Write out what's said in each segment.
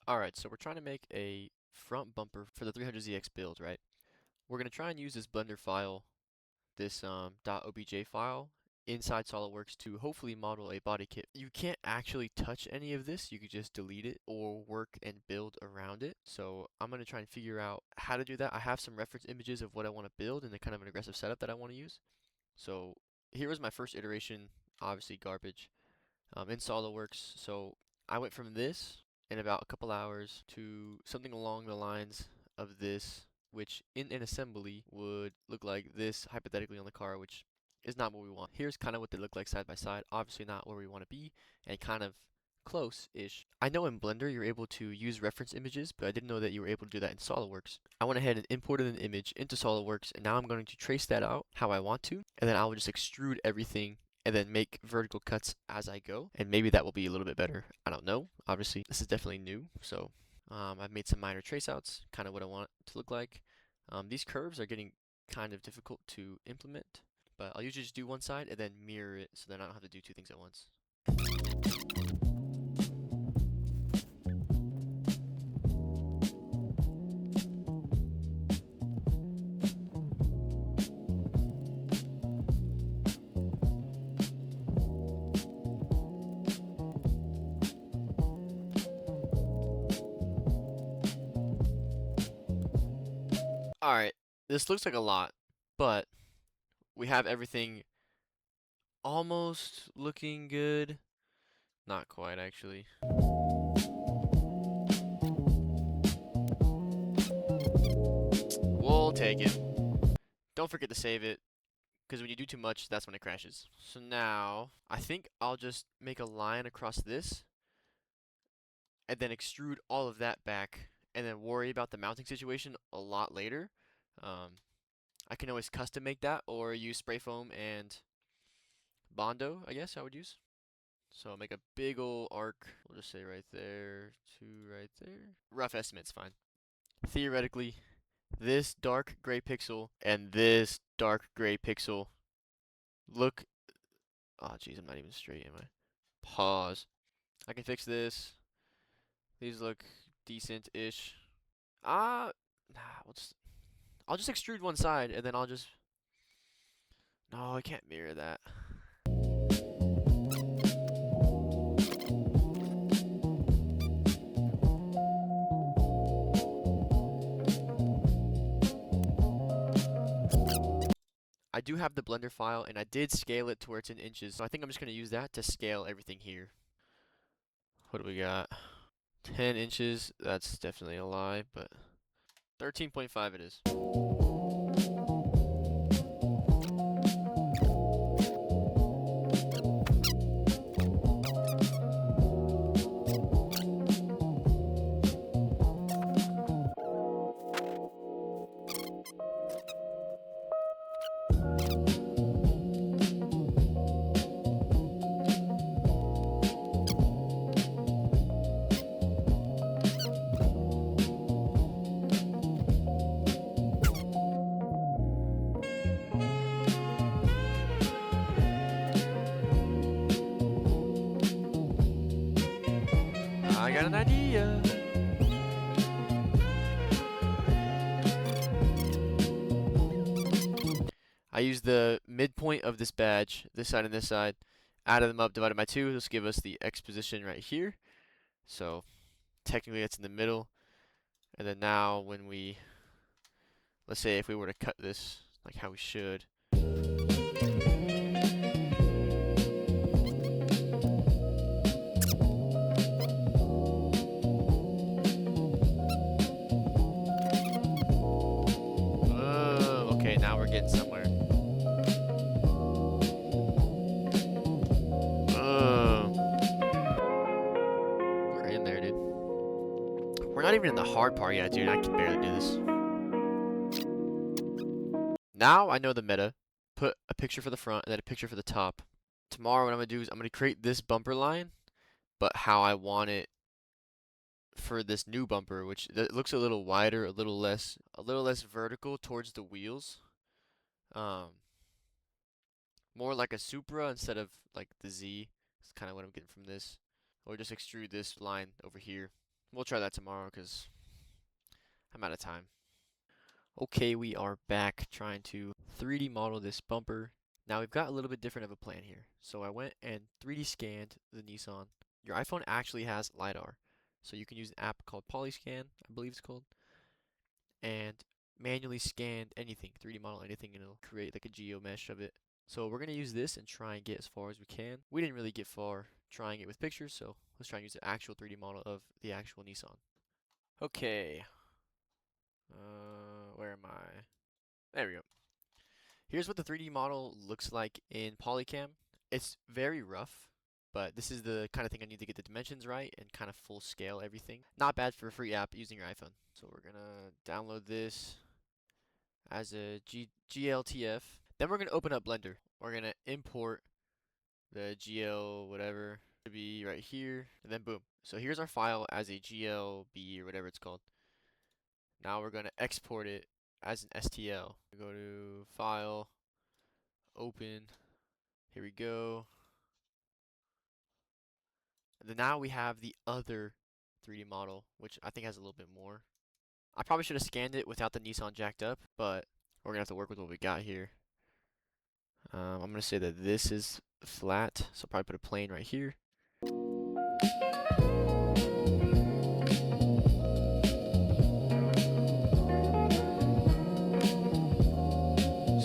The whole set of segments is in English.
Alright, so we're trying to make a front bumper for the 300ZX build, right? We're going to try and use this Blender file, this .obj file, inside SolidWorks to hopefully model a body kit. You can't actually touch any of this, you could just delete it or work and build around it. So I'm going to try and figure out how to do that. I have some reference images of what I want to build and the kind of an aggressive setup that I want to use. So here was my first iteration, obviously garbage, in SolidWorks. So I went from this in about a couple hours to something along the lines of this, which in an assembly would look like this hypothetically on the car, which is not what we want. Here's kind of what they look like side by side. Obviously not where we want to be, and kind of close-ish. I know in Blender you're able to use reference images, but I didn't know that you were able to do that in SolidWorks. I went ahead and imported an image into SolidWorks, and now I'm going to trace that out how I want to, and then I will just extrude everything and then make vertical cuts as I go, and maybe that will be a little bit better. I don't know. Obviously, this is definitely new, so I've made some minor trace outs, kind of what I want it to look like. These curves are getting kind of difficult to implement, but I'll usually just do one side and then mirror it so then I don't have to do two things at once. Alright, this looks like a lot, but we have everything almost looking good. Not quite, actually. We'll take it. Don't forget to save it, because when you do too much, that's when it crashes. So now, I think I'll just make a line across this, and then extrude all of that back, and then worry about the mounting situation a lot later. I can always custom make that, or use spray foam and Bondo, I guess I would use. So I'll make a big ol' arc. We'll just say right there to right there. Rough estimate's fine. Theoretically, this dark gray pixel and this dark gray pixel look. Oh, geez, I'm not even straight, am I? Pause. I can fix this. These look decent-ish. Nah, I'll just extrude one side and then I'll just. No, I can't mirror that. I do have the Blender file, and I did scale it to where it's in inches, so I think I'm just going to use that to scale everything here. What do we got? 10 inches, that's definitely a lie, but 13.5 it is. I got an idea. I use the midpoint of this badge, this side and this side, added them up, divided by 2. This will give us the X position right here. So technically it's in the middle. And then now when we, let's say if we were to cut this like how we should. Okay, now we're getting somewhere. We're in there, dude. We're not even in the hard part yet, dude. I can barely do this. Now I know the meta. Put a picture for the front and then a picture for the top. Tomorrow what I'm going to do is I'm going to create this bumper line, but how I want it for this new bumper, which looks a little wider, a little less vertical towards the wheels. More like a Supra instead of like the Z. That's kind of what I'm getting from this. Or just extrude this line over here. We'll try that tomorrow because I'm out of time. Okay, we are back trying to 3D model this bumper. Now we've got a little bit different of a plan here. So I went and 3D scanned the Nissan. Your iPhone actually has LiDAR. So you can use an app called Polyscan, I believe it's called, and manually scan anything, 3D model anything, and it'll create like a geo mesh of it. So we're going to use this and try and get as far as we can. We didn't really get far trying it with pictures, so let's try and use the actual 3D model of the actual Nissan. Okay, where am I? There we go. Here's what the 3D model looks like in Polycam. It's very rough, but this is the kind of thing I need to get the dimensions right and kind of full scale everything. Not bad for a free app using your iPhone. So we're gonna download this as a GLTF. Then we're gonna open up Blender. We're gonna import the GL whatever to be right here, and then boom. So here's our file as a GLB or whatever it's called. Now we're gonna export it as an STL. We go to File, Open. Here we go. And then now we have the other 3D model, which I think has a little bit more. I probably should have scanned it without the Nissan jacked up, but we're gonna have to work with what we got here. I'm gonna say that this is flat, so I'll probably put a plane right here.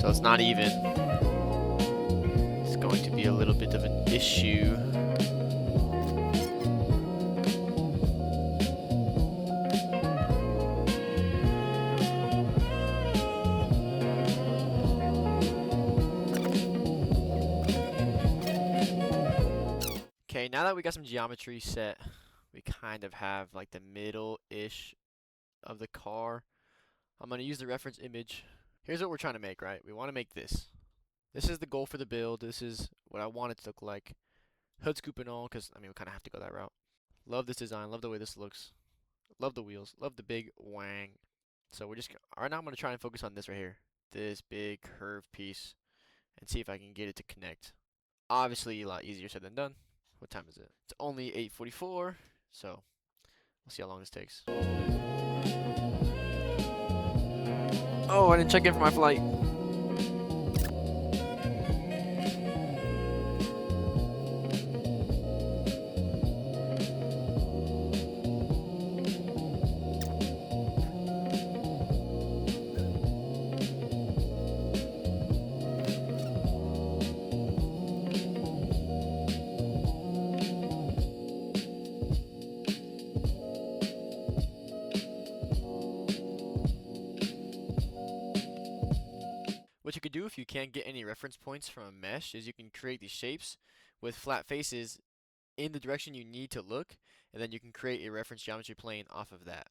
So it's not even. It's going to be a little bit of an issue. Okay, now that we got some geometry set, we kind of have like the middle-ish of the car. I'm going to use the reference image. Here's what we're trying to make, right? We want to make this. This is the goal for the build. This is what I want it to look like. Hood scoop and all, because, I mean, we kind of have to go that route. Love this design. Love the way this looks. Love the wheels. Love the big wang. So we're just, right now I'm going to try and focus on this right here. This big curved piece. And see if I can get it to connect. Obviously, a lot easier said than done. What time is it? It's only 8:44, so we'll see how long this takes. Oh, I didn't check in for my flight. What you could do if you can't get any reference points from a mesh is you can create these shapes with flat faces in the direction you need to look, and then you can create a reference geometry plane off of that.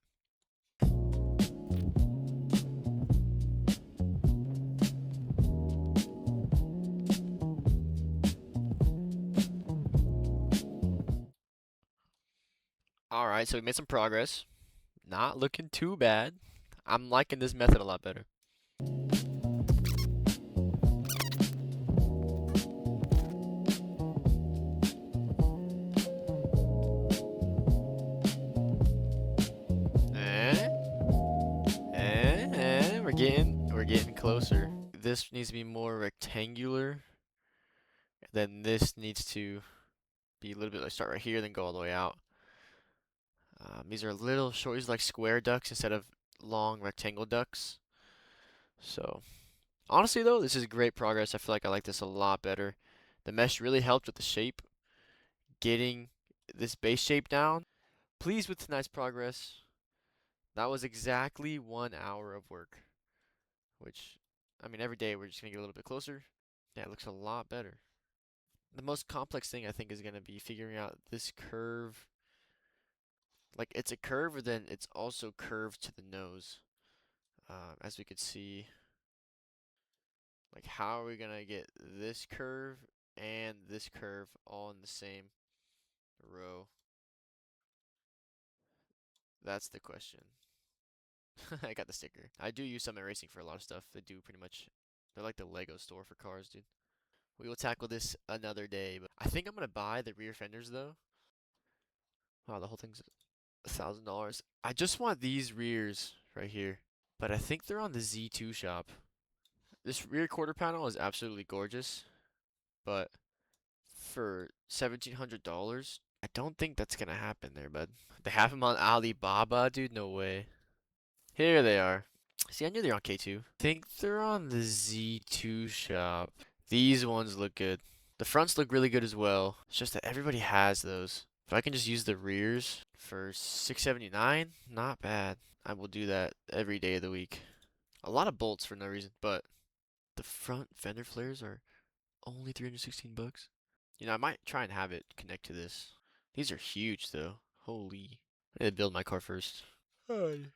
Alright, so we made some progress. Not looking too bad. I'm liking this method a lot better. We're getting closer. This needs to be more rectangular. Then this needs to be a little bit like start right here, then go all the way out. These are little short, these are like square ducks instead of long rectangle ducks. So, honestly though, this is great progress. I feel like I like this a lot better. The mesh really helped with the shape, getting this base shape down. Pleased with tonight's progress. That was exactly 1 hour of work, which, I mean, every day we're just gonna get a little bit closer. Yeah, it looks a lot better. The most complex thing I think is gonna be figuring out this curve. Like it's a curve, but then it's also curved to the nose. As we could see, like how are we gonna get this curve and this curve all in the same row? That's the question. I got the sticker. I do use some erasing for a lot of stuff. They do pretty much. They're like the Lego store for cars, dude. We will tackle this another day, but I think I'm gonna buy the rear fenders though. Wow, the whole thing's $1,000. I just want these rears right here, but I think they're on the Z2 shop. This rear quarter panel is absolutely gorgeous, but for $1,700, I don't think that's gonna happen there, bud. They have them on Alibaba, dude. No way. Here they are. See, I knew they were on K2. I think they're on the Z2 shop. These ones look good. The fronts look really good as well. It's just that everybody has those. If I can just use the rears for $679, not bad. I will do that every day of the week. A lot of bolts for no reason, but the front fender flares are only 316 bucks. You know, I might try and have it connect to this. These are huge though. Holy. I need to build my car first. Until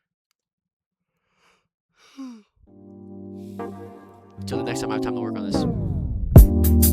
the next time I have time to work on this.